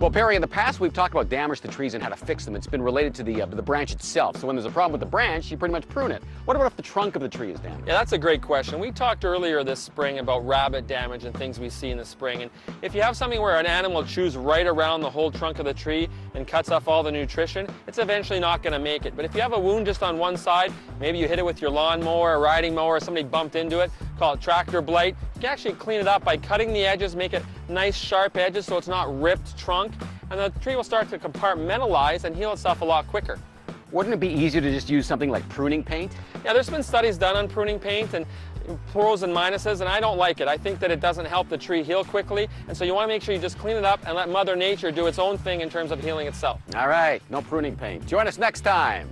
Well, Perry, in the past we've talked about damage to trees and how to fix them. It's been related to the branch itself. So when there's a problem with the branch, you pretty much prune it. What about if the trunk of the tree is damaged? Yeah, that's a great question. We talked earlier this spring about rabbit damage and things we see in the spring. And if you have something where an animal chews right around the whole trunk of the tree and cuts off all the nutrition, it's eventually not going to make it. But if you have a wound just on one side, maybe you hit it with your lawnmower, a riding mower, somebody bumped into it, call it tractor blight, you can actually clean it up by cutting the edges, make it nice sharp edges so it's not ripped trunk, and the tree will start to compartmentalize and heal itself a lot quicker. Wouldn't it be easier to just use something like pruning paint? Yeah, there's been studies done on pruning paint and pros and minuses, and I don't like it. I think that it doesn't help the tree heal quickly, and so you want to make sure you just clean it up and let Mother Nature do its own thing in terms of healing itself. All right, no pruning paint. Join us next time.